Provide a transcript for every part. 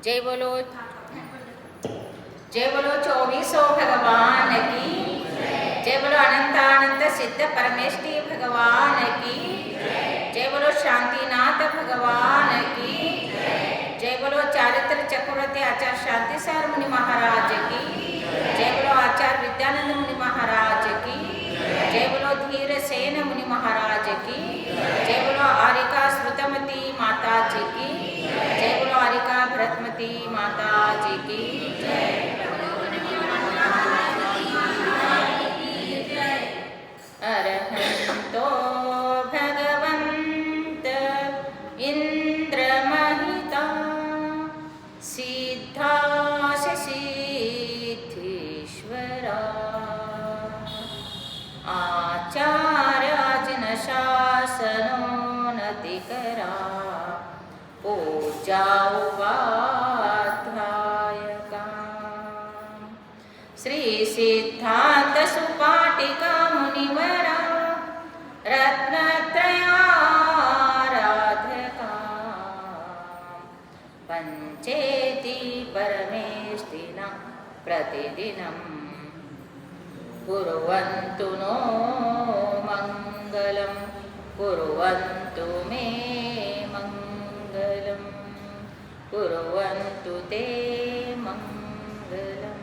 जय बोलो 2400 भगवान की। जय बोलो अनंतानंत सिद्ध परमेष्टि भगवान की। जय बोलो शांतिनाथ भगवान की। जय बोलो चारित्र चक्रवर्ती आचार्य शांति सार मुनि महाराज की। जय बोलो आचार्य विद्यानंद मुनि महाराज की। जय बोलो धीर सेन मुनि महाराज की। जय बोलो आरिका श्रुतमती माता जी की। जय बोलो आरिका भरतमती माता जी की। अरहंतो भगवंत इंद्रमहिता सिद्धासिद्धीश्वरा आचार्याजन शासनोन्नतिकरा पूजा उपाध्यायका श्री सिद्धार्थ सुपाटिका मुनिवरा रत्नत्रयाराधका पंचेति परमेष्टिना प्रतिदिनं कुर्वन्तु नो मंगलं कुर्वन्तु मे मंगलं कुर्वन्तु ते मंगलम्।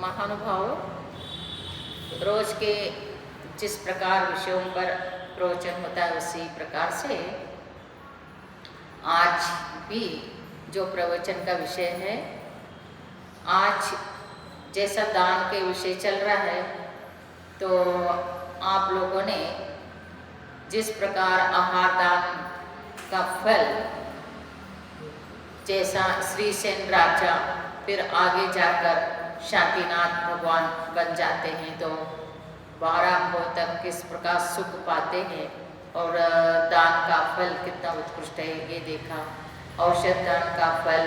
महानुभाव, रोज के जिस प्रकार विषयों पर प्रवचन होता है उसी प्रकार से आज भी जो प्रवचन का विषय है, आज जैसा दान के विषय चल रहा है, तो आप लोगों ने जिस प्रकार आहार दान का फल, जैसा श्री सेन राजा फिर आगे जाकर शांतिनाथ भगवान बन जाते हैं, तो 12 भव तक किस प्रकार सुख पाते हैं और दान का फल कितना उत्कृष्ट है ये देखा। औषध दान का फल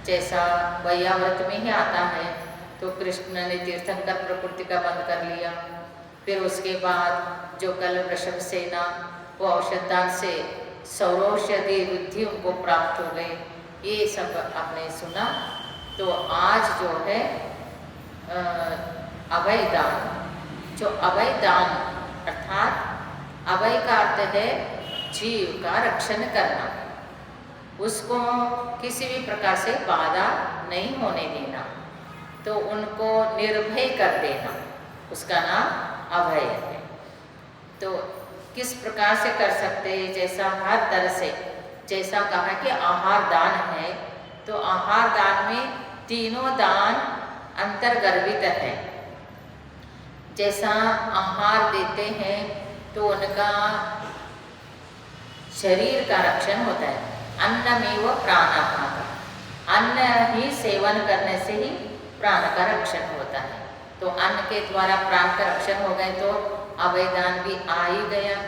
जैसा वैयाव्रत में ही आता है, तो कृष्ण ने तीर्थंकर प्रकृति का बंद कर लिया। फिर उसके बाद जो कल वृषभ सेना वो औषध दान से सौरौषधि रुद्धि उनको प्राप्त हो गए, ये सब आपने सुना। तो आज जो है अभय दान, जो अभय दान अर्थात अभय का अर्थ है जीव का रक्षण करना, उसको किसी भी प्रकार से बाधा नहीं होने देना, तो उनको निर्भय कर देना, उसका नाम अभय है। तो किस प्रकार से कर सकते हैं, जैसा हर तरह से, जैसा कहा कि आहार दान है, तो आहार दान में तीनों दान अंतर्गर्भित है। जैसा आहार देते हैं तो उनका शरीर का रक्षण होता है, अन्नमेव प्राणापान, अन्न ही सेवन करने से ही प्राण का रक्षण होता है। तो अन्न के द्वारा प्राण का रक्षण हो गए तो अभयदान भी आ ही गया।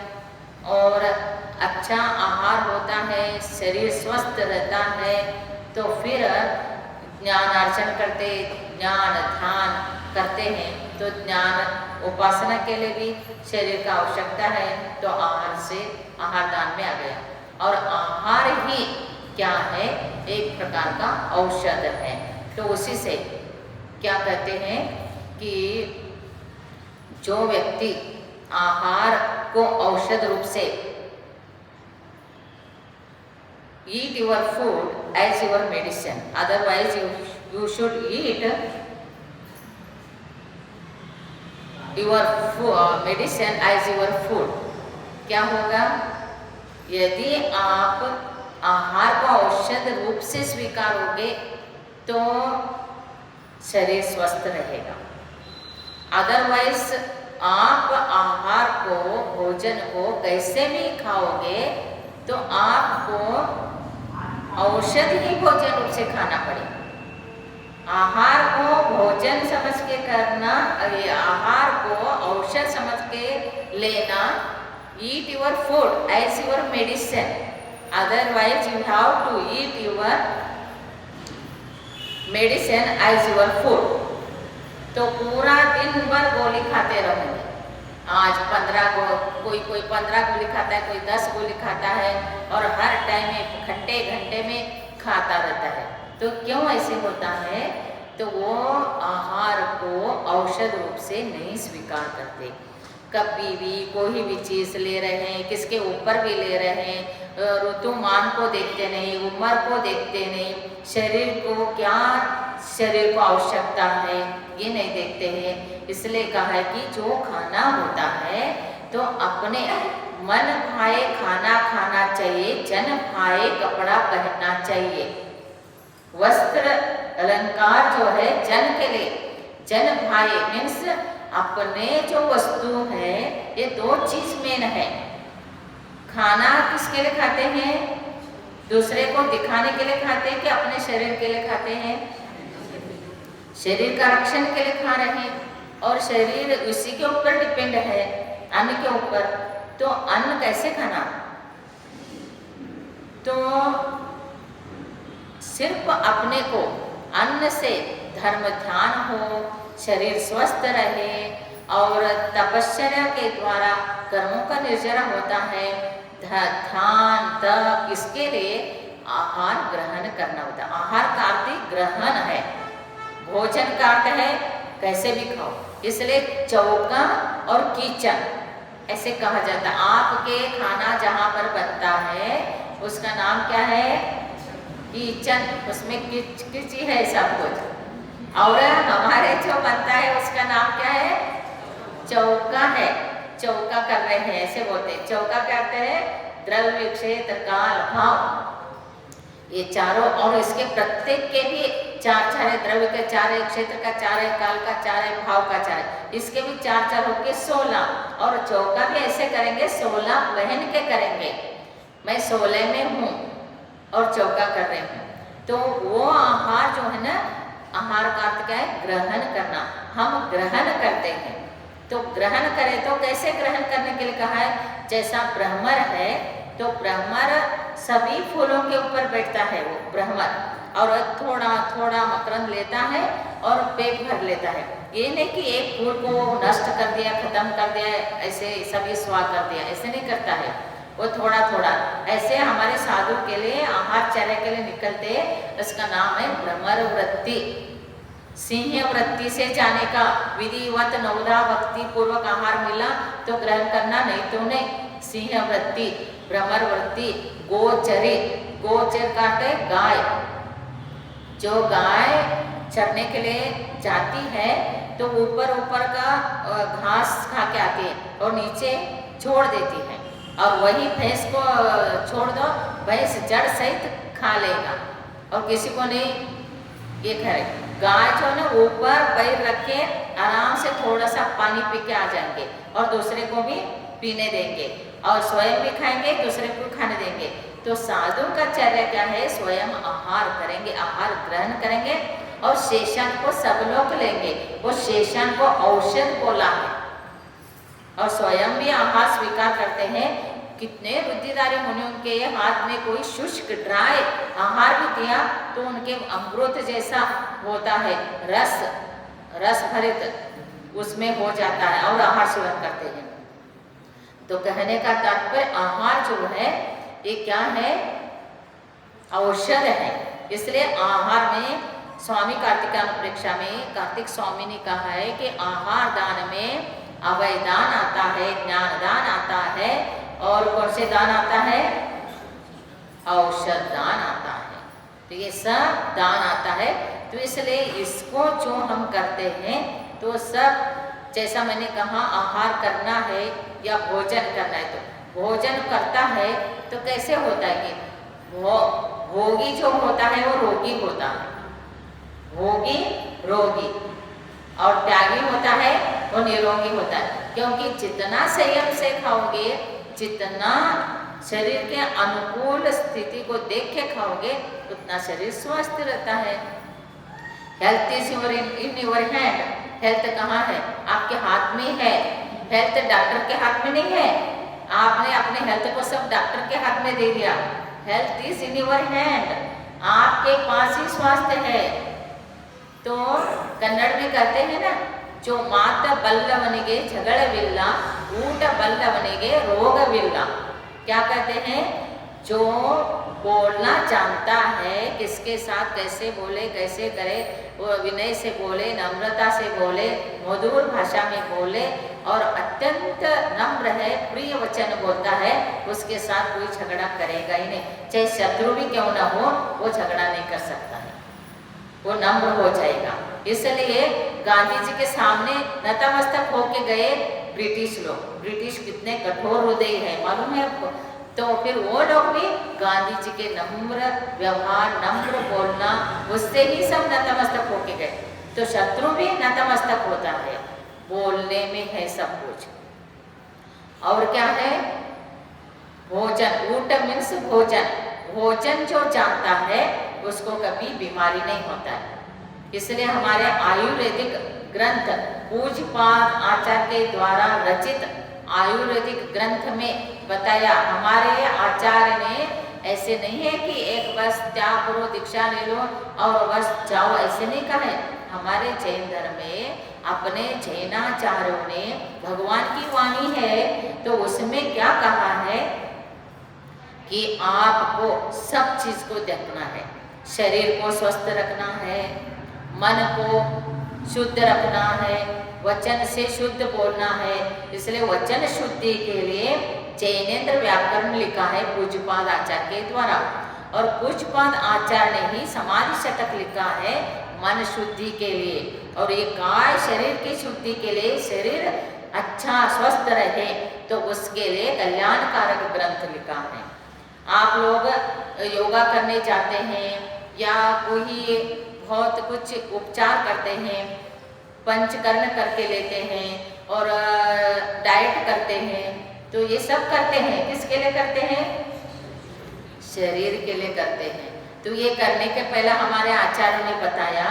और अच्छा आहार होता है, शरीर स्वस्थ रहता है, तो फिर ज्ञानार्जन करते, ज्ञान ध्यान करते हैं, तो ज्ञान उपासना के लिए भी शरीर का आवश्यकता है, तो आहार से आहार दान में आ गया। और आहार ही क्या है, एक प्रकार का औषध है। तो उसी से क्या कहते हैं कि जो व्यक्ति आहार को औषध रूप से, eat your food as your medicine, otherwise you should eat your medicine as your food। क्या होगा, यदि आप आहार को औषध रूप से स्वीकारोगे तो शरीर स्वस्थ रहेगा। अदरवाइज आप आहार को, भोजन को कैसे भी खाओगे तो आपको औषध ही भोजन रूप से खाना पड़ेगा। आहार को भोजन समझ के करना, आहार को औषध समझ के लेना। Eat your food as your medicine, otherwise you have to eat your medicine as your food. तो पूरा दिन भर गोली खाते रहोगे, आज 15 कोई 15 गोली खाता है, कोई 10 गोली खाता है और हर टाइम में घंटे घंटे में खाता रहता है। तो क्यों ऐसे होता है? तो वो आहार को औषध रूप से नहीं स्वीकार करते। कभी भी कोई भी चीज़ ले रहे हैं, किसके ऊपर भी ले रहे हैं, ऋतुमान को देखते नहीं, उम्र को देखते नहीं, शरीर को आवश्यकता है ये नहीं देखते हैं। इसलिए कहा है कि जो खाना होता है तो अपने मन भाए खाना खाना चाहिए, जन भाए कपड़ा पहनना चाहिए। वस्त्र अलंकार जो है जन के लिए, जन भाए मीन्स अपने जो वस्तु है, ये 2 चीज मेन है। खाना किसके लिए खाते हैं? दूसरे को दिखाने के लिए खाते हैं कि अपने शरीर के लिए खाते हैं? शरीर का रक्षण के लिए खा रहे हैं और शरीर उसी के ऊपर डिपेंड है, अन्न के ऊपर। तो अन्न कैसे खाना? तो सिर्फ अपने को अन्न से धर्म ध्यान हो, शरीर स्वस्थ रहे और तपश्चर्या के द्वारा कर्मों का निर्जरा होता है। ध्यान तप इसके लिए आहार ग्रहण करना होता है। आहार का अर्थ ग्रहण है, भोजन का अर्थ है कैसे भी खाओ। इसलिए चौका और किचन ऐसे कहा जाता है। आपके खाना जहाँ पर बनता है उसका नाम क्या है? किचन। उसमें किची है सब कुछ। और हमारे जो बनता है उसका नाम क्या है? चौका है। चौका कर रहे हैं ऐसे बोलते हैं। चौका करते हैं द्रव्य क्षेत्र काल भाव, ये चारों, और इसके प्रत्येक के भी 4 है। द्रव्य के 4 है, क्षेत्र का 4 है, काल का 4 है, भाव का 4 है। इसके भी 4 होके 16। और चौका भी ऐसे करेंगे 16 बहन के करेंगे। मैं 16 में हूँ और चौका कर रही हूँ। तो वो आहार जो है ना, आहार का अर्थ क्या है? ग्रहण करना। हम ग्रहण करते हैं। तो ग्रहण करें तो कैसे ग्रहण करने के लिए कहा है? जैसा ब्रह्मर है तो ब्रह्मर सभी फूलों के ऊपर बैठता है वो ब्रह्मर, और थोड़ा थोड़ा मकरंद लेता है और पेट भर लेता है। ये नहीं कि एक फूल को नष्ट कर दिया, खत्म कर दिया, ऐसे सभी स्वाह कर दिया, ऐसे नहीं करता है वो, थोड़ा थोड़ा। ऐसे हमारे साधु के लिए आहार चर्या के लिए निकलते, उसका नाम है भ्रमर वृत्ति। सिंह वृत्ति से जाने का विधिवत नवधा भक्ति पूर्वक आहार मिला तो ग्रहण करना, नहीं तो नहीं। सिंह वृत्ति, भ्रमर वृत्ति, गोचरी, गोचर काटे गाय। जो गाय चरने के लिए जाती है तो ऊपर ऊपर का घास खा के आती है और नीचे छोड़ देती है, और वही भैंस को छोड़ दो, भैंस जड़ सहित खा लेगा और किसी को नहीं ये करे। गाय जो ना ऊपर पैर रख के आराम से थोड़ा सा पानी पी के आ जाएंगे और दूसरे को भी पीने देंगे और स्वयं भी खाएंगे, दूसरे को खाने देंगे। तो साधु का चर्या क्या है? स्वयं आहार करेंगे, आहार ग्रहण करेंगे और शेषन को सब लोग लेंगे। वो शेषन को औषध बोला है और स्वयं भी आहार स्वीकार करते हैं। कितने बुद्धिदारी मुनियों के हाथ में कोई शुष्क ड्राई आहार भी दिया तो उनके अमृत जैसा होता है, रस भरित उसमें हो जाता है और आहार सेवन करते हैं। तो कहने का तात्पर्य आहार जो है ये क्या है? औषध है। इसलिए आहार में स्वामी कार्तिकानुप्रेक्षा में कार्तिक स्वामी ने कहा है कि आहार दान में अभय दान आता है, ज्ञान दान आता है, और कौन से दान आता है? औषध दान आता है। तो ये सब दान आता है। तो इसलिए इसको जो हम करते हैं तो सब, जैसा मैंने कहा आहार करना है या भोजन करना है, तो भोजन करता है तो कैसे होता है कि भोगी जो होता है वो रोगी होता है, भोगी रोगी, और त्यागी होता है वो निरोगी होता है। क्योंकि जितना संयम से खाओगे, जितना शरीर के अनुकूल स्थिति को देख के खाओगे, उतना शरीर स्वस्थ रहता है। Health is in your hand. Health कहाँ है? आपके हाथ में है। हेल्थ डॉक्टर के हाथ में नहीं है। आपने अपने हेल्थ को सब डॉक्टर के हाथ में दे दिया। Health is in your hand, आपके पास ही स्वास्थ्य है। तो कन्नड़ में कहते हैं ना, जो मात बल्लवनिगे झगड़विल्ला ಊಟ ಬಲ್ಲವನಿಗೆ ರೋಗವಿಲ್ಲ. क्या कहते हैं? जो बोलना जानता है, किसके साथ कैसे बोले, कैसे करे, वो विनय से बोले, नम्रता से बोले, मधुर भाषा में बोले और अत्यंत नम्र है, प्रिय वचन बोलता है, उसके साथ कोई झगड़ा करेगा ही नहीं. चाहे शत्रु भी क्यों ना हो, वो झगड़ा नहीं कर सकता है, वो नम्र हो जाएगा. इसलिए गांधी जी के सामने नतमस्तक होके गए ब्रिटिश लोग. ब्रिटिश कितने कठोर हृदय है मालूम है आपको. तो फिर वो लोग भी गांधी जी के नम्र व्यवहार, नम्र बोलना, उससे ही सब नतमस्तक होके गए. तो शत्रु भी नतमस्तक होता है, बोलने में है सब कुछ. और क्या है? भोजन. ऊट मीन्स भोजन. भोजन जो जानता है उसको कभी बीमारी नहीं होता है. इसलिए हमारे आयुर्वेदिक ग्रंथ पूज्यपाद आचार्य के द्वारा रचित आयुर्वेदिक ग्रंथ में बताया, हमारे आचार्य ने ऐसे नहीं है कि एक बस त्याग करो, दीक्षा ले लो और बस जाओ, ऐसे नहीं कहा है. हमारे जैन धर्म में अपने जैनाचार्यों ने, भगवान की वाणी है तो उसमें क्या कहा है कि आपको सब चीज को देखना है. शरीर को स्वस्थ रखना है, मन को शुद्ध रखना है, वचन से शुद्ध बोलना है. इसलिए वचन शुद्धि के लिए जैनेन्द्र व्याकरण लिखा है पूज्यपाद आचार्य के द्वारा. और पूज्यपाद आचार्य ने ही समाधि शतक लिखा है मन शुद्धि के लिए. और ये काय शरीर की शुद्धि के लिए, शरीर अच्छा स्वस्थ रहे तो उसके लिए कल्याणकारक ग्रंथ लिखा है. आप लोग योगा करने जाते हैं या कोई बहुत कुछ उपचार करते हैं, पंचकर्म करके लेते हैं और डाइट करते हैं, तो ये सब करते हैं किसके लिए करते हैं? शरीर के लिए करते हैं. तो ये करने के पहले हमारे आचार्यों ने बताया,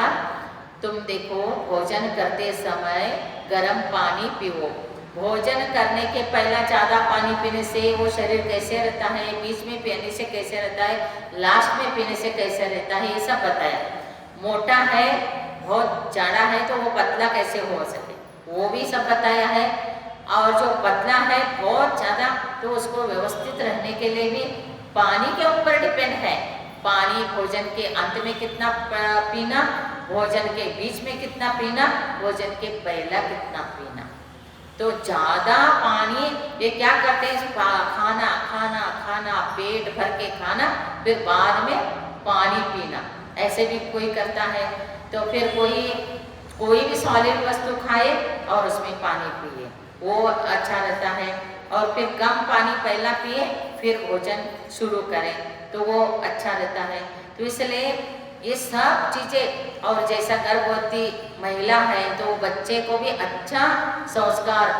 तुम देखो भोजन करते समय गर्म पानी पियो. भोजन करने के पहला ज़्यादा पानी पीने से वो शरीर कैसे रहता है, बीच में पीने से कैसे रहता है, लास्ट में पीने से कैसे रहता है, ये सब बताया. मोटा है, बहुत जाड़ा है तो वो पतला कैसे हो सके, वो भी सब बताया है. और जो पतला है बहुत ज़्यादा, तो उसको व्यवस्थित रहने के लिए भी पानी के ऊपर डिपेंड है. पानी भोजन के अंत में कितना पीना, भोजन के बीच में कितना पीना, भोजन के पहला कितना पीना. तो ज़्यादा पानी ये क्या करते हैं, खाना खाना खाना, पेट भर के खाना, फिर बाद में पानी पीना, ऐसे भी कोई करता है. तो फिर कोई भी सॉलिड वस्तु खाए और उसमें पानी पिए, वो अच्छा रहता है. और फिर कम पानी पहला पिए फिर भोजन शुरू करें तो वो अच्छा रहता है. तो इसलिए ये सब चीज़ें, और जैसा गर्भवती महिला है तो बच्चे को भी अच्छा संस्कार,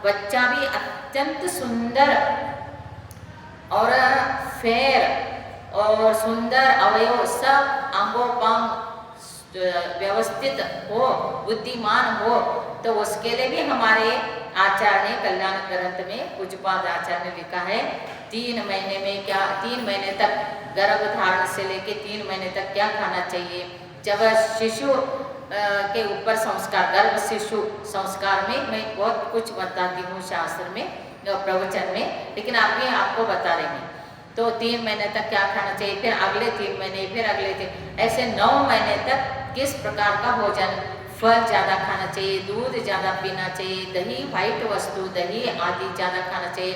बच्चा भी अत्यंत सुंदर और फेर और सुंदर अवयव, सब अंगोपांग व्यवस्थित हो, बुद्धिमान हो, तो उसके लिए भी हमारे आचार्य ने कल्याण ग्रंथ में पूज्यपाद आचार्य ने लिखा है 3 महीने में क्या, 3 महीने तक गर्भ धारण से लेके 3 महीने तक क्या खाना चाहिए. जब शिशु के ऊपर संस्कार, गर्भ शिशु संस्कार में मैं बहुत कुछ बताती हूँ शास्त्र में, प्रवचन में, लेकिन अभी आपको बता रहे हैं. तो 3 महीने तक क्या खाना चाहिए, फिर अगले 3 महीने, फिर अगले 3, ऐसे 9 महीने तक किस प्रकार का भोजन. फल ज़्यादा खाना चाहिए, दूध ज़्यादा पीना चाहिए, दही, वाइट वस्तु, दही आदि ज़्यादा खाना चाहिए,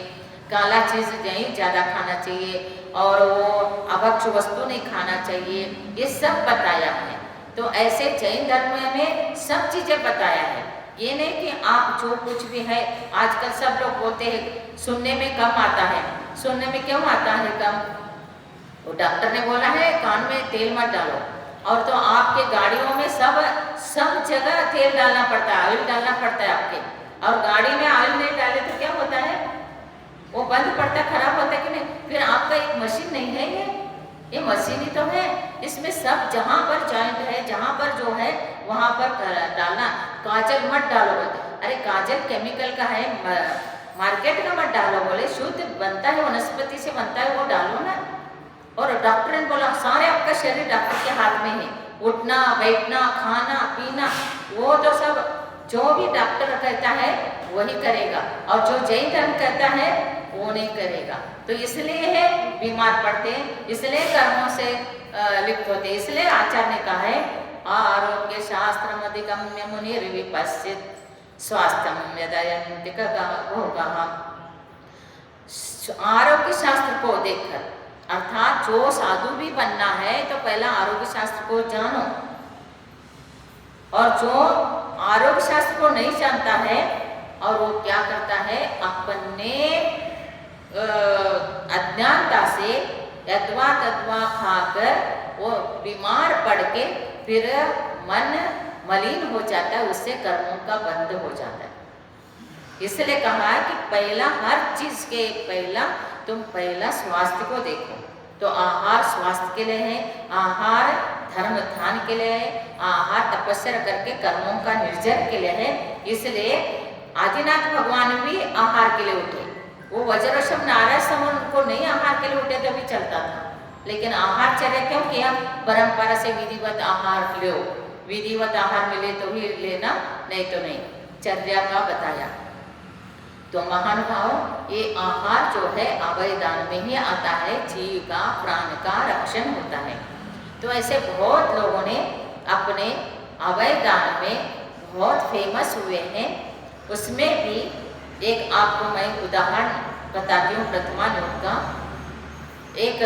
काला चीज़ नहीं ज़्यादा खाना चाहिए, और वो अभक्ष वस्तु नहीं खाना चाहिए. ये सब बताया है. तो ऐसे जैन धर्म में सब चीज़ें बताया है. ये नहीं कि आप जो कुछ भी है, आजकल सब लोग बोलते हैं सुनने में कम आता है. सुनने में क्यों आता है कम? वो डॉक्टर ने बोला है कान में तेल मत डालो, और तो आपके गाड़ियों में सब जगह तेल डालना पड़ता है, ऑयल डालना पड़ता है आपके, और गाड़ी में ऑयल नहीं डाले तो क्या होता है, वो बंद पड़ता, खराब होता है कि नहीं. फिर आपका एक मशीन नहीं है, ये मशीन ही तो है. इसमें सब जहाँ पर जॉइंट है, जहाँ पर जो है वहाँ पर डालना. काजल मत डालो बोलते, अरे काजल केमिकल का है, मार्केट का मत डालो. बोले शुद्ध बनता है, वनस्पति से बनता है, वो डालो ना. और डॉक्टर ने बोला सारे आपका शरीर डॉक्टर के हाथ में है, उठना बैठना खाना पीना वो तो सब जो भी डॉक्टर कहता है वही करेगा, और जो जैन धर्म कहता है वो नहीं करेगा। तो इसलिए है बीमार पड़ते हैं, इसलिए कर्मों से लिप्त होते हैं। इसलिए आचार्य ने कहा है आरोग्य शास्त्रम अधिगम्य मुनिर्विपश्चित स्वास्थ्यम यदयन्ति भोगः। आरोग्य शास्त्र को देखकर, अर्थात जो साधु भी बनना है तो पहला आरोग्य शास्त्र को जानो, और जो आरोग्य शास्त्र को नहीं जानता है और वो क्या करता है, अपने अज्ञानता से यद्वा तद्वा खाकर वो बीमार पड़ के फिर मन मलिन हो जाता है, उससे कर्मों का बंध हो जाता है। इसलिए कहा कि पहला हर चीज के पहला तुम पहला स्वास्थ्य को देखो। तो आहार स्वास्थ्य के लिए है, आहार धर्म ध्यान के लिए है, आहार तपस्या करके कर्मों का निर्जर के लिए है। इसलिए आदिनाथ भगवान भी आहार के लिए उठे। वो वज्रशम नारायण सम उनको नहीं आहार के लिए उठे तो भी चलता था, लेकिन आहार चले क्यों किया, परंपरा से विधिवत आहार लो, विधिवत आहार मिले तो ही लेना, नहीं तो नहीं, चर्या का बताया। तो महानुभाव ये आहार जो है अवयदान में ही आता है, जीव का प्राण का रक्षण होता है। तो ऐसे बहुत लोगों ने अपने अवयदान में बहुत फेमस हुए हैं। उसमें भी एक आपको मैं उदाहरण बताती हूँ। प्रथमा योग का एक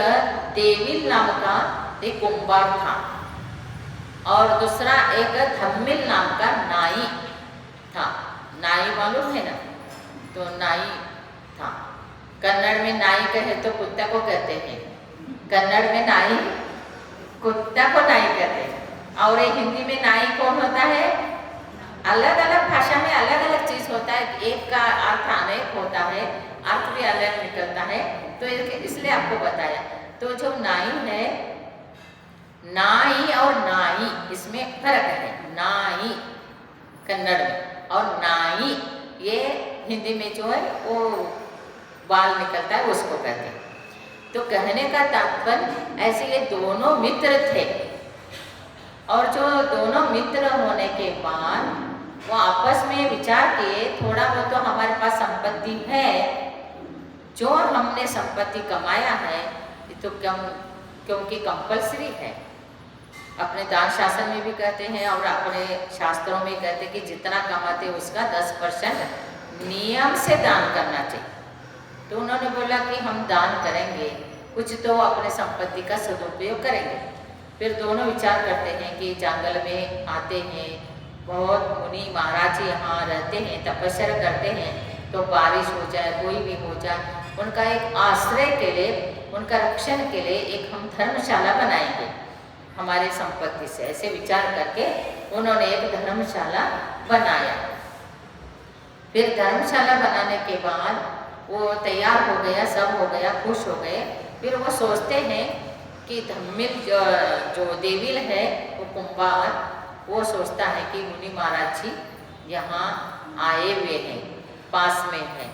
देविल नाम का एक कुंभार था, और दूसरा एक धम्मिल नाम का नाई था। नाई मालूम है ना, तो नाई था। कन्नड़ में नाई कहे तो कुत्ता को कहते हैं, कन्नड़ में नाई कुत्ता को नाई कहते हैं, और हिंदी में नाई कौन होता है, अलग अलग भाषा में अलग अलग चीज होता है, एक का अर्थ अनेक होता है, अर्थ भी अलग निकलता है। तो इसलिए आपको बताया। तो जो नाई है, नाई और नाई इसमें फर्क है। नाई कन्नड़ में और नाई ये हिंदी में जो है वो बाल निकलता है उसको कहते हैं। तो कहने का तात्पर्य ऐसे ये दोनों मित्र थे, और जो दोनों मित्र होने के बाद वो आपस में विचार किए, थोड़ा वो तो हमारे पास संपत्ति है, जो हमने संपत्ति कमाया है तो क्योंकि कंपलसरी है, अपने दान शासन में भी कहते हैं और अपने शास्त्रों में कहते हैं कि जितना कमाते उसका 10% नियम से दान करना चाहिए। तो उन्होंने बोला कि हम दान करेंगे, कुछ तो अपने संपत्ति का सदुपयोग करेंगे। फिर दोनों विचार करते हैं कि जंगल में आते हैं, बहुत मुनि महाराज यहाँ रहते हैं, तपस्या करते हैं, तो बारिश हो जाए कोई भी हो जाए, उनका एक आश्रय के लिए, उनका रक्षण के लिए एक हम धर्मशाला बनाएंगे हमारे संपत्ति से। ऐसे विचार करके उन्होंने एक धर्मशाला बनाया। फिर धर्मशाला बनाने के बाद वो तैयार हो गया, सब हो गया, खुश हो गए। फिर वो सोचते हैं कि धम्मिल जो देविल है वो कुंभार, वो सोचता है कि मुनि महाराज जी यहाँ आए हुए हैं, पास में हैं,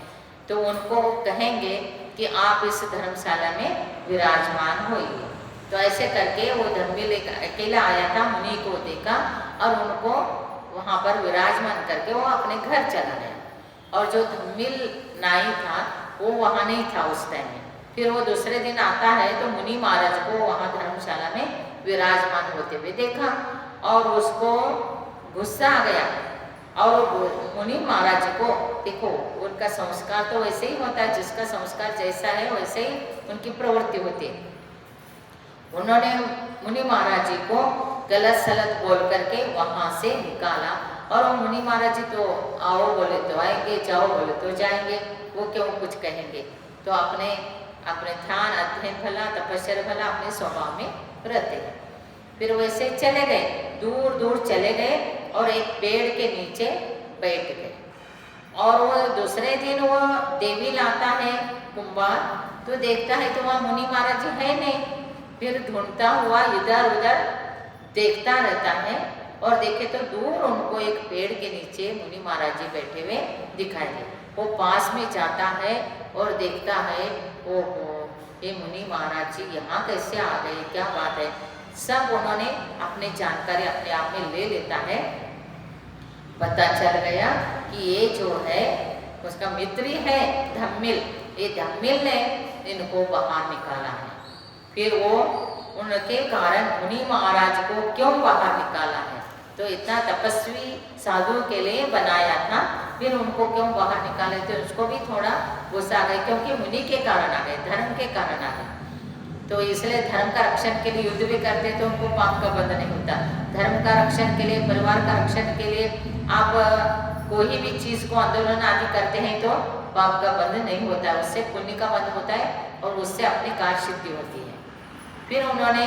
तो उनको कहेंगे कि आप इस धर्मशाला में विराजमान होइए। तो ऐसे करके वो धम्मिल एक अकेला आया था, मुनि को देखा और उनको वहाँ पर विराजमान करके वो अपने घर चला गया। और जो धम्मिल नाई था वो वहाँ नहीं था उस टाइम में। फिर वो दूसरे दिन आता है तो मुनि महाराज को वहाँ धर्मशाला में विराजमान होते हुए देखा और उसको गुस्सा आ गया। और मुनि महाराज को देखो, उनका संस्कार तो वैसे ही होता है, जिसका संस्कार जैसा है वैसे ही उनकी प्रवृत्ति होती है। उन्होंने मुनि महाराज जी को गलत सलत बोल करके वहाँ से निकाला। और वो मुनि महाराज जी तो आओ बोले तो आएंगे, जाओ बोले तो जाएंगे, वो क्यों कुछ कहेंगे। तो अपने ध्यान अध्ययन भला, तपस्या भला, अपने स्वभाव में रहते हैं। फिर वैसे चले गए, दूर दूर चले गए और एक पेड़ के नीचे बैठ गए। और वो दूसरे दिन वो देवी लाता है कुंभार, तो देखता है तो वहाँ मुनि महाराज जी है नहीं। फिर ढूंढता हुआ इधर उधर देखता रहता है और देखे तो दूर उनको एक पेड़ के नीचे मुनि महाराज जी बैठे हुए दिखाई दे। वो पास में जाता है और देखता है, ओहो ये मुनि महाराज जी यहाँ कैसे आ गए, क्या बात है। सब उन्होंने अपनी जानकारी अपने आप में ले लेता है। पता चल गया कि ये जो है उसका मित्र ही है धम्मिल, ये धम्मिल ने इनको बाहर निकाला है। फिर वो उनके कारण मुनि महाराज को क्यों बाहर निकाला है, तो इतना तपस्वी साधु के लिए बनाया था, फिर उनको क्यों बाहर निकाले थे, उसको भी थोड़ा गुस्सा आ गया, क्योंकि मुनि के कारण आ गए, धर्म के कारण आ गए। तो इसलिए धर्म का रक्षण के लिए युद्ध भी करते तो उनको पाप का बंध नहीं होता। धर्म का रक्षण के लिए, परिवार का रक्षण के लिए आप कोई भी चीज को आंदोलन आदि करते हैं तो पाप का बंध नहीं होता, उससे पुण्य का बंध होता है और उससे अपनी कार्य सिद्धि होती है। फिर उन्होंने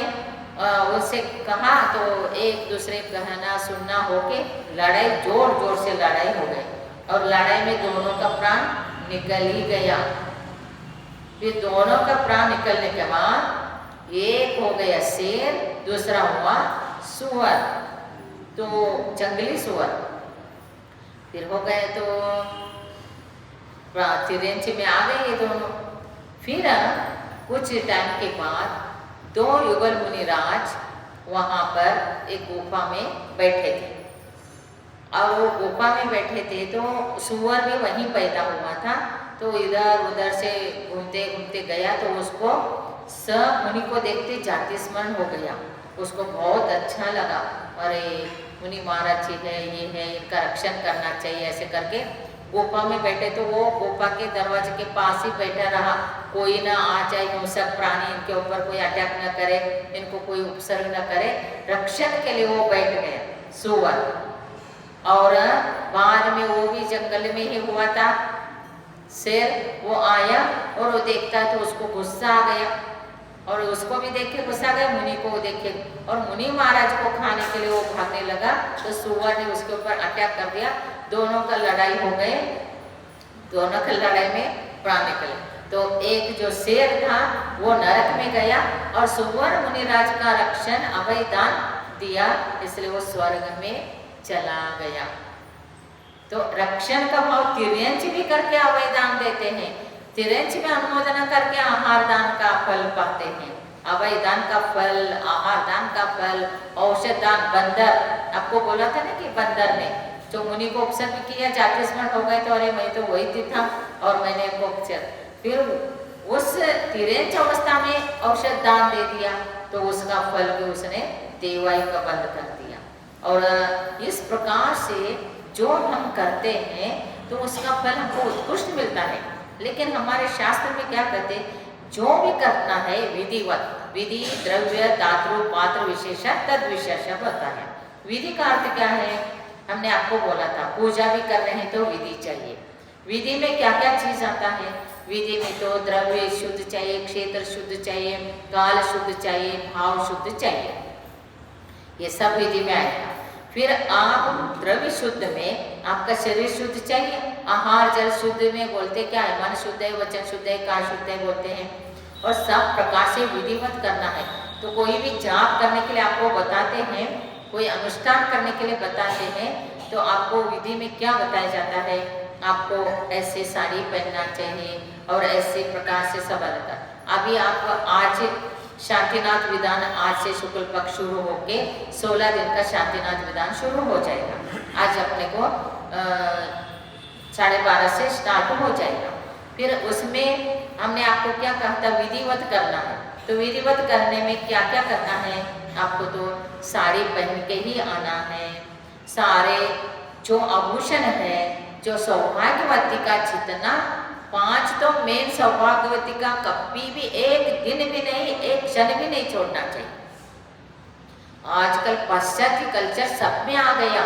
उससे कहा तो एक दूसरे कहना सुनना होके लड़ाई, जोर जोर से लड़ाई हो गई और लड़ाई में दोनों का प्राण निकल ही गया। फिर दोनों का प्राण निकलने के बाद एक हो गया शेर, दूसरा हुआ सुअर, तो जंगली सुअर। फिर हो गए तो तिरंज में आ गए ये दोनों। फिर कुछ टाइम के बाद दो युगल मुनिराज वहाँ पर एक गुफा में बैठे थे और वो गुफा में बैठे थे तो सुअर भी वहीं पैदा हुआ था। तो इधर उधर से घूमते घूमते गया तो उसको सब मुनि को देखते जाति स्मरण हो गया, उसको बहुत अच्छा लगा, अरे मुनि महाराज जी है, ये है, इनका रक्षण करना चाहिए, ऐसे करके गुफा में बैठे। तो वो गुफा के दरवाजे के पास ही बैठा रहा, कोई ना आ जाए, हिंसक प्राणी इनके ऊपर कोई अटैक न करे, इनको कोई उपसर्ग न करे, रक्षण के लिए वो बैठ गए सुअर। और बाद में वो भी जंगल में ही हुआ था शेर, वो आया और वो देखता तो उसको गुस्सा आ गया और उसको भी देख के गुस्सा आ गया, मुनि को देखे और मुनि महाराज को खाने के लिए वो भागने लगा तो सुअर ने उसके ऊपर अटैक कर दिया। दोनों का लड़ाई हो गए, दोनों की लड़ाई में प्राण निकले। तो एक जो शेर था वो नरक में गया और सुअर मुनिराज का रक्षण अभय दान दिया, इसलिए वो स्वर्ग में चला गया। तो रक्षण का भाव तिर्यंच भी करके अभय दान देते हैं, तिर्यंच में अनुमोदन करके आहार दान का फल पाते हैं। अभय दान का फल, आहार दान का फल, औषध दान। बंदर, आपको बोला था ना कि बंदर ने जो मुनि को उपसर्ग किया, जाति स्मरण हो गए तो अरे मैं तो वही था और मैंने को उपसर्ग, फिर उस तिर्यंच अवस्था में औषध दान दे दिया तो उसका फल भी उसने देवाई का बंद कर दिया। और इस प्रकार से जो हम करते हैं तो उसका फल हमको उत्कृष्ट मिलता है। लेकिन हमारे शास्त्र में क्या कहते हैं, जो भी करना है विधिवत, विधि द्रव्य दातृ पात्र विशेष तद विशेष होता है। विधि का अर्थ क्या है, हमने आपको बोला था पूजा भी कर रहे हैं तो विधि चाहिए। विधि में क्या क्या चीज आता है, विधि में तो द्रव्य शुद्ध चाहिए, क्षेत्र शुद्ध चाहिए, काल शुद्ध चाहिए, भाव शुद्ध चाहिए, ये सब विधि में आएगा। फिर आप द्रव्य शुद्ध में आपका शरीर शुद्ध चाहिए, आहार जल शुद्ध में बोलते क्या है, मन शुद्ध है, वचन शुद्ध है, काल शुद्ध है बोलते हैं, और सब प्रकार से विधिवत करना है। तो कोई भी जाप करने के लिए आपको बताते हैं, कोई अनुष्ठान करने के लिए बताते हैं, तो आपको विधि में क्या बताया जाता है, आपको ऐसे साड़ी पहनना चाहिए और ऐसे प्रकार से सब अलग। अभी आप आज शांतिनाथ विधान, आज से शुक्ल पक्ष शुरू होके 16 दिन का शांतिनाथ विधान शुरू हो जाएगा। आज अपने को 12:30 से स्टार्ट हो जाएगा। फिर उसमें हमने आपको क्या कहा था, विधिवत करना है। तो विधिवत करने में क्या क्या करना है, आपको तो साड़ी पहन के ही आना है, सारे जो आभूषण है, जो सौभाग्यवती का जितना 5 तो मेन सौभाग्यवती का कभी भी एक दिन भी नहीं, एक क्षण भी नहीं छोड़ना चाहिए। आजकल पाश्चात्य कल्चर सब में आ गया,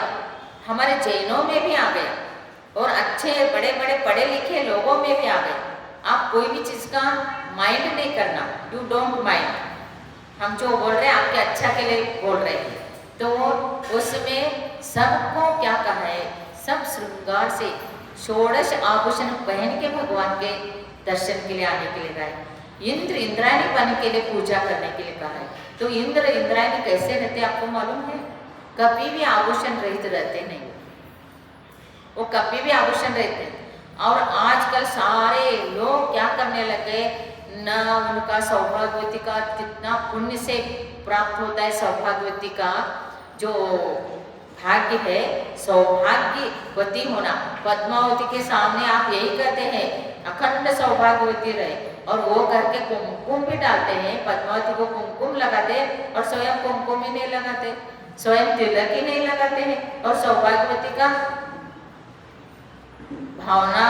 हमारे जैनों में भी आ गया और अच्छे बड़े बड़े पढ़े लिखे लोगों में भी आ गया। आप कोई भी चीज़ का माइंड नहीं करना, यू डोंट माइंड, हम जो बोल रहे हैं आपके अच्छा के लिए बोल रहे हैं। तो उसमें सबको क्या कहा है, सब श्रृंगार से षोडश आभूषण पहन के भगवान के दर्शन के लिए आने के लिए कहा है। इंद्र इंद्रायणी बन के लिए पूजा करने के लिए कहा है। तो इंद्र इंद्रायणी कैसे रहते आपको मालूम है, कभी भी आभूषण रहित रहते नहीं, वो कभी भी आभूषण रहते हैं। और आजकल सारे लोग क्या करने लगे, न उनका सौभाग्यवती का कितना पुण्य से प्राप्त होता है, सौभाग्यवती का जो भाग्य है, सौभाग्यवती होना। पद्मावती के सामने आप यही कहते हैं अखंड सौभाग्यवती रहे, और वो करके कुमकुम भी डालते हैं, पद्मावती को कुमकुम लगाते और स्वयं कुमकुम ही नहीं लगाते, स्वयं तिलक ही नहीं लगाते हैं, और सौभाग्यवती का भावना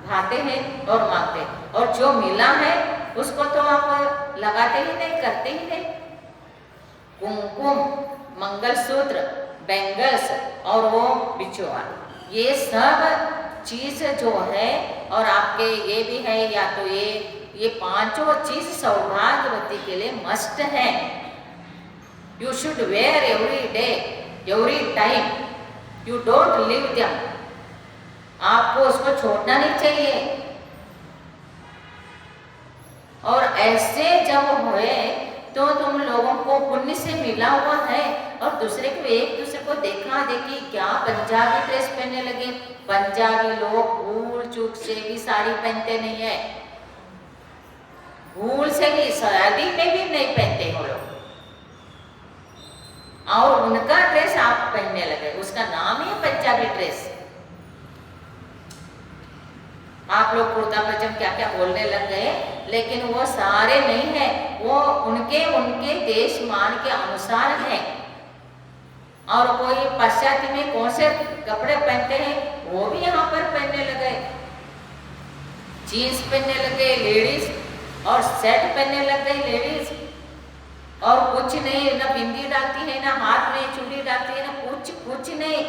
भाते हैं और मांगते हैं, और जो मिला है उसको तो आप लगाते ही नहीं, करते ही नहीं। कुमकुम, मंगलसूत्र, बैंगल्स और वो बिछुआ, ये सब चीज जो है, और आपके ये भी है, या तो ये पांचों चीज सौभाग्यवती के लिए मस्ट है। You should wear every day, every time, you don't leave them. आपको उसको छोड़ना नहीं चाहिए। और ऐसे जब हुए तो तुम लोगों को पुण्य से मिला हुआ है, और दूसरे को एक दूसरे को देखा देखी क्या पंजाबी ड्रेस पहनने लगे। पंजाबी लोग भूल चूक से भी साड़ी पहनते नहीं है, भूल से भी शादी में भी नहीं पहनते हो लोग, और उनका ड्रेस आप पहनने लगे, उसका नाम ही पंजाबी ड्रेस। आप लोग कुर्ता पजामा क्या क्या बोलने लग गए, लेकिन वो सारे नहीं है, वो उनके उनके देश मान के अनुसार है। और कोई पाश्चात्य में कौन से कपड़े पहनते हैं वो भी यहाँ पर पहनने लगे, जीन्स पहनने लगे लेडीज, और सेट पहनने लग गई लेडीज, और कुछ नहीं, ना बिंदी डालती है, ना हाथ में चूड़ी डालती है, ना कुछ नहीं,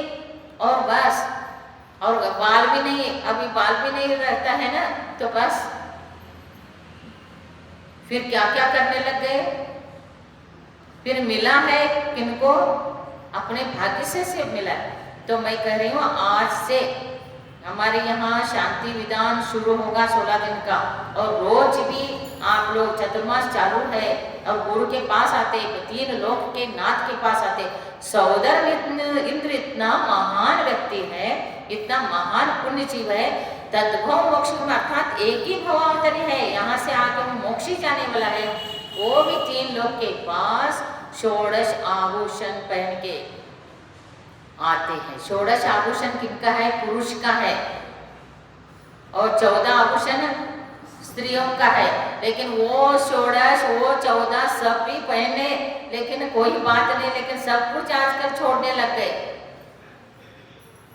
और बस, और बाल भी नहीं, अभी बाल भी नहीं रहता है ना, तो बस फिर क्या क्या करने लग गए। फिर मिला है किनको, अपने भाग्य से मिला। तो मैं कह रही हूँ आज से हमारे यहाँ शांति विधान शुरू होगा 16 दिन का, और रोज भी आप लोग चतुर्मास चालू है, और गुरु के पास आते, 3 लोक के नाथ के पास आते। सौदर इंद्र इतना महान व्यक्ति है, इतना महान पुण्य जीव है, तद्भव मोक्ष में, अर्थात एक ही भवावतरी है, यहाँ से आकर वो मोक्ष ही जाने वाला है। वो भी 3 लोग के पास षोडश आभूषण पहन के आते हैं। षोडश आभूषण किनका है? पुरुष का है, और 14 आभूषण स्त्रियों का है। लेकिन वो षोडश, वो 14 सब भी पहने, लेकिन कोई बात नहीं, लेकिन सब कुछ आजकल छोड़ने लग गए,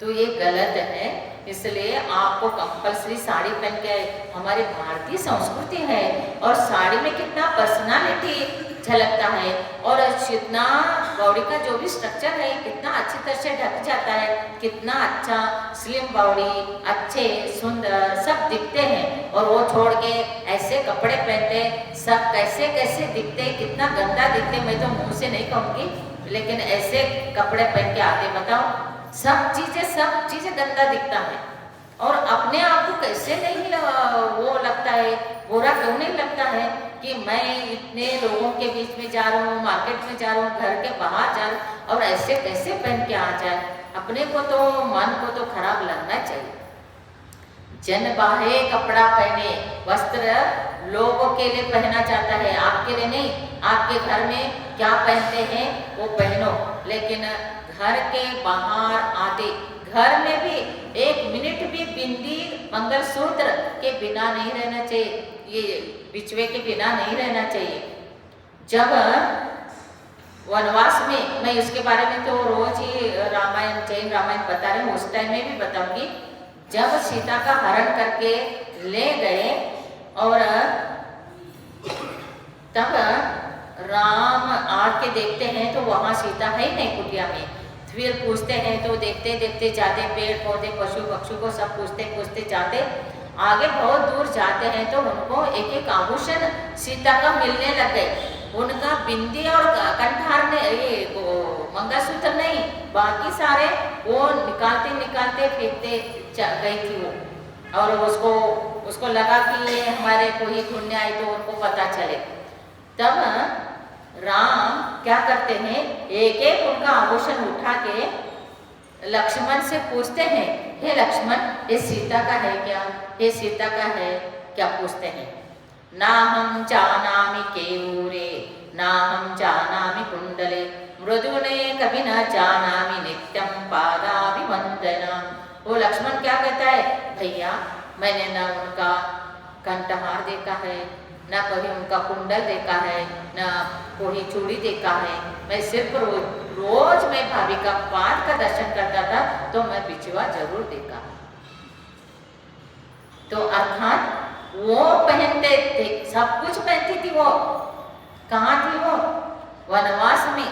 तो ये गलत है। इसलिए आपको कंपलसरी साड़ी पहन के, हमारी भारतीय संस्कृति है, और साड़ी में कितना पर्सनालिटी झलकता है, और कितना बॉडी का जो भी स्ट्रक्चर है कितना अच्छी तरह से ढक जाता है, कितना अच्छा स्लिम बॉडी, अच्छे सुंदर सब दिखते हैं। और वो छोड़ के ऐसे कपड़े पहनते, सब कैसे कैसे दिखते, कितना गंदा दिखते, मैं तो मुंह से नहीं कहूँगी, लेकिन ऐसे कपड़े पहन के आते, बताओ, सब चीजें गंदा दिखता है। और अपने आप को कैसे नहीं वो लगता है, बुरा क्यों नहीं लगता है कि मैं इतने लोगों के बीच में जा रहा हूँ, मार्केट में जा रहा हूँ, घर के बाहर जा रहा हूँ, और ऐसे कैसे पहन के आ जाए। अपने को तो, मन को तो खराब लगना चाहिए। जन बाहे कपड़ा पहने, वस्त्र लोगों के लिए पहना जाता है, आपके लिए नहीं। आपके घर में क्या पहनते हैं वो पहनो, लेकिन घर के बाहर आते, घर में भी 1 मिनट भी बिंदी मंगलसूत्र के बिना नहीं रहना चाहिए, ये बिछुए के बिना नहीं रहना चाहिए। जब वनवास में, मैं उसके बारे में तो रोज ही रामायण, जैन रामायण बता रही हूँ, उस टाइम में भी बताऊंगी। जब सीता का हरण करके ले गए, और तब राम आके देखते हैं तो वहाँ सीता है ही नहीं कुटिया में। फिर पूछते हैं तो देखते देखते जाते, पेड़ पौधे पशु पक्षी को सब पूछते पूछते जाते, आगे बहुत दूर जाते हैं तो उनको एक एक आभूषण सीता का मिलने लग गए। उनका बिंदी और कंठार ने, ये वो मंगलसूत्र नहीं, बाकी सारे वो निकालते निकालते फेंकते गई थी वो, और उसको लगा कि ये हमारे कोई पुण्य आए तो उनको पता चले। तब राम क्या करते हैं, एक एक उनका आभूषण उठा के लक्ष्मण से पूछते हैं, हे लक्ष्मण, ये सीता का है क्या, ये सीता का है क्या पूछते हैं। ना हम जानामि केयूरे, ना हम जानामि कुंडले, मृदुने कभी न जानामि नित्यं पादाभिवंदनम। वो लक्ष्मण क्या कहता है, भैया मैंने न उनका कंठहार देखा है, न कभी उनका कुंडल देखा है, न कोई चूड़ी देखा है, मैं सिर्फ रोज मैं भाभी का पाद का दर्शन करता था तो मैं बिछुआ जरूर देखा। तो अर्थात वो पहनते थे, सब कुछ पहनती थी वो। कहाँ थी वो, वनवास में।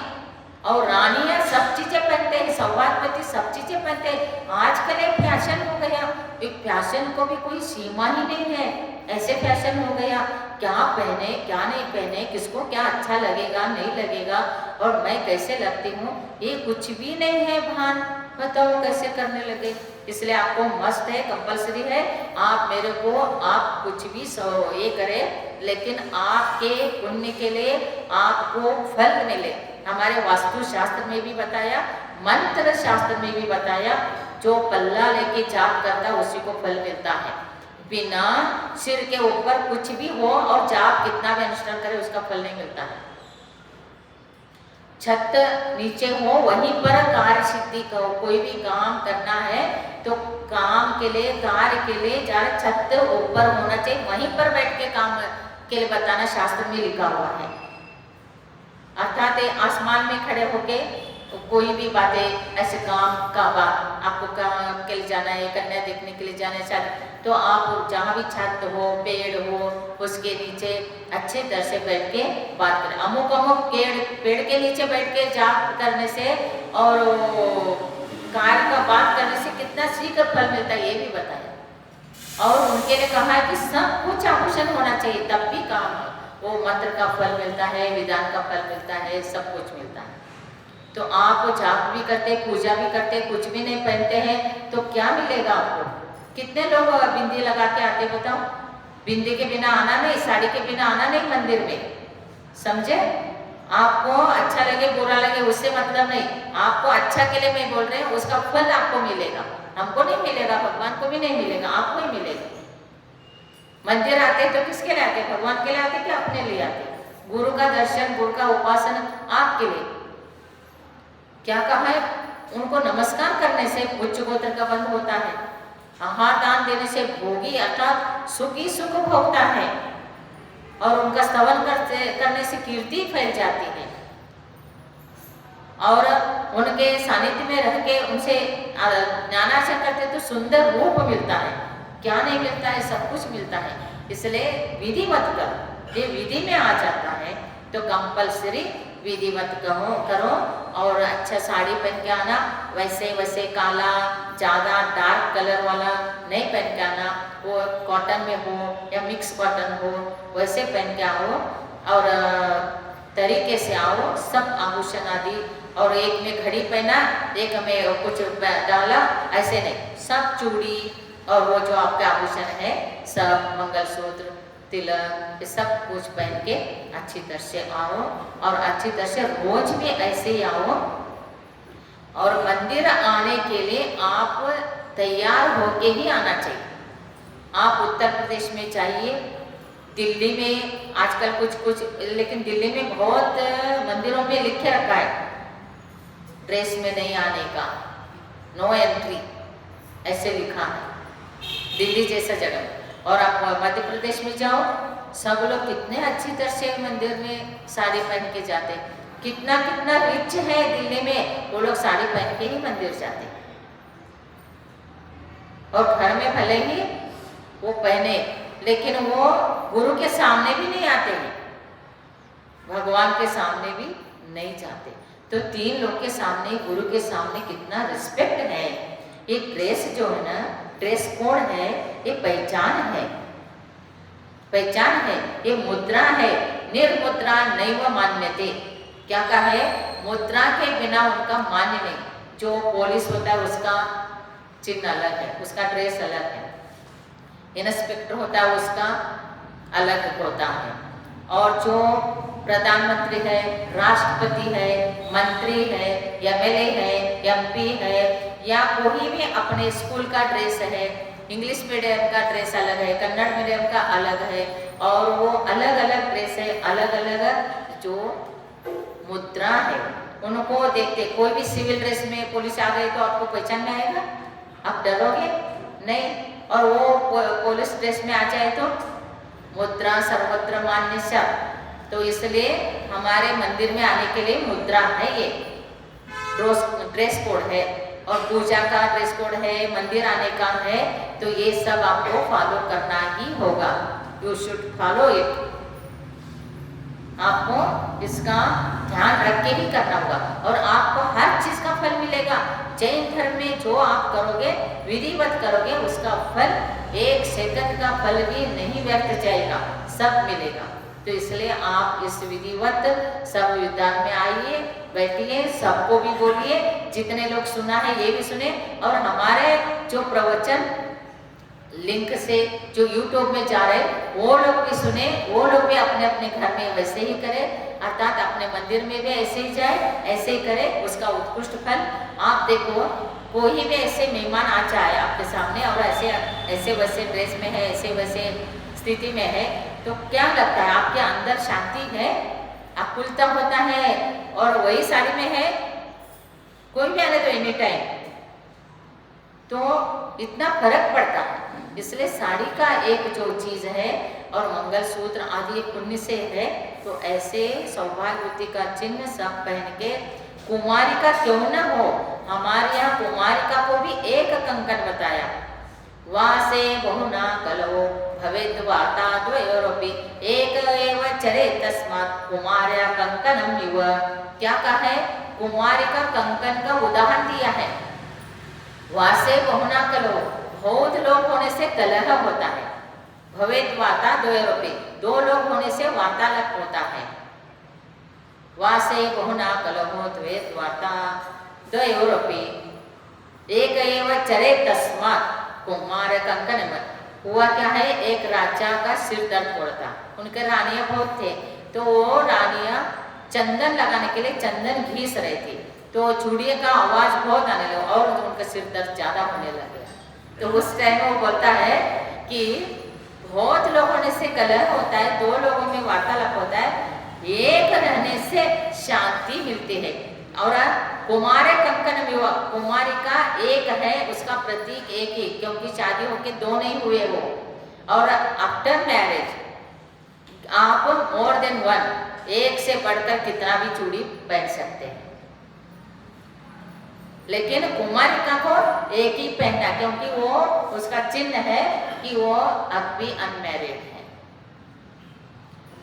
और रानियां सब चीजें पहनते हैं, सौभाग्यवती सब चीजें पहनते हैं। आजकल एक फैशन हो गया, एक फैशन को भी कोई सीमा ही नहीं है, ऐसे फैशन हो गया, क्या पहने क्या नहीं पहने, किसको क्या अच्छा लगेगा नहीं लगेगा, और मैं कैसे लगती हूँ ये कुछ भी नहीं है भान। बताओ कैसे करने लगे। इसलिए आपको मस्त है, कंपलसरी है, आप मेरे को आप कुछ भी ये करें, लेकिन आपके पुण्य के लिए आपको फल मिले। हमारे वास्तु शास्त्र में भी बताया, मंत्र शास्त्र में भी बताया, जो पल्ला लेके जाप करता है उसी को फल मिलता है। बिना सिर के ऊपर कुछ भी हो और जाप कितना भी अनुष्ठान करे उसका फल नहीं मिलता है। छत नीचे हो वहीं पर कार्य सिद्धि करो। कोई भी काम करना है तो काम के लिए, कार्य के लिए जहाँ छत ऊपर होना चाहिए वहीं पर बैठ के काम के लिए बताना शास्त्र में लिखा हुआ है। अर्थात आसमान में खड़े होके तो कोई भी बातें ऐसे काम का बात, आपको काम के लिए जाना है, कन्या देखने के लिए जाना है, तो आप जहाँ भी छत हो, पेड़ हो, उसके नीचे अच्छे तरह से बैठ के बात करें। अमुक अमुक पेड़ के नीचे बैठ के जाप करने से और कार्य का बात करने से कितना शीघ्र फल मिलता है ये भी बताया। और उनके लिए कहा है कि सब कुछ आभूषण होना चाहिए तब भी काम है, वो मंत्र का फल मिलता है, विधान का फल मिलता है, सब कुछ मिलता है। तो आप जाप भी करते, पूजा भी करते, कुछ भी नहीं पहनते हैं तो क्या मिलेगा आपको। कितने लोग बिंदी लगा के आते बताओ, बिंदी के बिना आना नहीं, साड़ी के बिना आना नहीं मंदिर में, समझे। आपको अच्छा लगे बुरा लगे उससे मतलब नहीं, आपको अच्छा के लिए मैं बोल रही हूँ, उसका फल आपको मिलेगा, हमको नहीं मिलेगा, भगवान को भी नहीं मिलेगा, आपको ही मिलेगा। मंदिर आते तो किसके लिए आते, भगवान के लिए आते कि अपने लिए आते। गुरु का दर्शन, गुरु का उपासना आपके लिए। क्या कहा है, उनको नमस्कार करने से उच्च गोत्र का बंध होता है, आहार दान देने से भोगी अर्थात सुखी सुख भोगता है, और उनका स्तवन करने से कीर्ति फैल जाती है, और उनके सानिध्य में रह के उनसे ज्ञानार्जन करते तो सुंदर रूप मिलता है। क्या नहीं मिलता है, सब कुछ मिलता है। इसलिए विधि मत करो, ये विधि में आ जाता है तो कंपलसरी विधिवत करो और अच्छा साड़ी पहन के आना। वैसे काला ज़्यादा डार्क कलर वाला नहीं पहन के आना, वो कॉटन में हो या मिक्स कॉटन हो वैसे पहन के आओ और तरीके से आओ। सब आभूषण आदि, और एक में घड़ी पहना, एक में कुछ डाला, ऐसे नहीं, सब चूड़ी और वो जो आपका आभूषण है सब, मंगलसूत्र, तिलक, ये सब कुछ पहन के अच्छी तरह से आओ, और अच्छी तरह से रोज भी ऐसे ही आओ। और मंदिर आने के लिए आप तैयार होके ही आना चाहिए। आप उत्तर प्रदेश में जाइए, दिल्ली में आजकल कुछ, लेकिन दिल्ली में बहुत मंदिरों में लिखे रखा है ड्रेस में नहीं आने का, नो एंट्री, ऐसे लिखा है दिल्ली जैसा जगह। और आप मध्य प्रदेश में जाओ, सब लोग कितने अच्छी तरह से मंदिर में साड़ी पहन के जाते, कितना रिच है दिल्ली में, वो लोग साड़ी पहन के ही मंदिर जाते, और घर में भले ही वो पहने लेकिन वो गुरु के सामने भी नहीं आते हैं, भगवान के सामने भी नहीं जाते। तो तीन लोग के सामने, गुरु के सामने कितना रिस्पेक्ट है। ये ड्रेस जो है ना, ड्रेस कोड है, ये पहचान है, पहचान है, ये मुद्रा है। निर्मुद्रा नैव मान्यते, क्या कहा है, मुद्रा के बिना उनका मान्य नहीं। जो पुलिस होता है उसका चिन्ह अलग है, उसका ड्रेस अलग है, इंस्पेक्टर होता है उसका अलग होता है, और जो प्रधानमंत्री है, राष्ट्रपति है, मंत्री है, एमएलए है, एमपी है, या कोई भी अपने स्कूल का ड्रेस है, इंग्लिश मीडियम का ड्रेस अलग है, कन्नड़ मीडियम का अलग है, और वो अलग अलग ड्रेस है, अलग अलग जो मुद्रा है उनको देखते, कोई भी सिविल ड्रेस में पुलिस आ गई तो आपको पहचान में आएगा? आप डरोगे नहीं। और वो पुलिस ड्रेस में आ जाए तो मुद्रा सर्वत्र मान्य। तो इसलिए हमारे मंदिर में आने के लिए मुद्रा है, ये ड्रेस कोड है, और पूजा का ड्रेस कोड है, मंदिर आने का है, तो ये सब आपको फॉलो करना ही होगा। You should follow it. आपको इसका ध्यान रख के ही करना होगा और आपको हर चीज का फल मिलेगा। जैन धर्म में जो आप करोगे, विधिवत करोगे, उसका फल 1 सेकंड का फल भी नहीं व्यर्थ जाएगा, सब मिलेगा। तो इसलिए आप इस विधिवत सब विधान में आइए, बैठिए, सबको भी बोलिए, जितने लोग सुना है ये भी सुने, और हमारे जो प्रवचन लिंक से जो YouTube में जा रहे वो लोग भी सुने, वो लोग भी अपने अपने घर में वैसे ही करें, अर्थात अपने मंदिर में भी ऐसे ही जाए, ऐसे ही करें, उसका उत्कृष्ट फल आप देखो। कोई भी ऐसे मेहमान आ जाए आपके सामने और ऐसे वैसे ड्रेस में है, ऐसे वैसे स्थिति में है, तो क्या लगता है? आपके अंदर शांति है, आकुलता होता है, और वही साड़ी में है, कोई भी आने तो एनी टाइम, तो इतना फर्क पड़ता है। इसलिए साड़ी का एक जो चीज है और मंगलसूत्र आदि पुण्य से है, तो ऐसे सौभाग्यवती का चिन्ह सब पहन के, कुमारिका क्यों न हो, हमारे यहाँ कुमारिका को भी एक कंकन बताया, वासे बहुना कलो भवेद वाता द्वयोरपि एक एव चरे तस्मात् कुमार्या कंकनम इव। क्या कहा है? कुमारिका कंकन का उदाहरण दिया है। वासे बहुना कलो, बहुत लोग होने से कलह होता है, भवेद वाता द्वयोरपि, 2 लोग होने से वार्तालाप होता है। वासे बहुना कलहो द्वैत वार्ता द्वयोरपि एक एव चरे तस्मात् कुमार कंकन। हुआ क्या है? एक राजा का सिर दर्द हो रहा था, उनके रानियां बहुत थे, तो वो रानियां चंदन लगाने के लिए चंदन घीस रही थी, तो चूड़िए का आवाज बहुत आने लगा और उनका सिर दर्द ज्यादा होने लग गया। तो उस टाइम वो बोलता है कि बहुत लोगों ने से कलह होता है, 2 लोगों में वार्तालाप होता है, एक रहने से शांति मिलती है। और कुमार कंकन विवाह, कुमारी का एक है, उसका प्रतीक एक ही, क्योंकि शादी होके 2 नहीं हुए वो। और आफ्टर मैरिज आप मोर देन 1, एक से बढ़कर कितना भी चूड़ी पहन सकते हैं, लेकिन कुमारिका को एक ही पहनना, क्योंकि वो उसका चिन्ह है कि वो अब भी अनमैरिड है।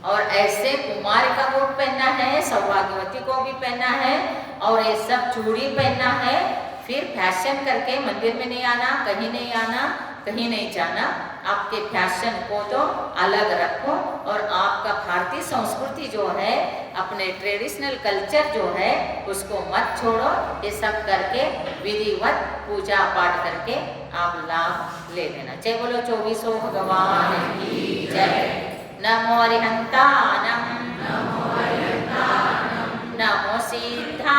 और ऐसे कुमारिका को पहनना है, सौभाग्यवती को भी पहनना है, और ये सब चूड़ी पहनना है। फिर फैशन करके मंदिर में नहीं आना, कहीं नहीं आना, कहीं नहीं जाना। आपके फैशन को तो अलग रखो, और आपका भारतीय संस्कृति जो है, अपने ट्रेडिशनल कल्चर जो है, उसको मत छोड़ो। ये सब करके विधिवत पूजा पाठ करके आप लाभ ले लेना। जय बोलो 24 भगवान की जय। नमो अरिहंतानम, नमो सिद्धा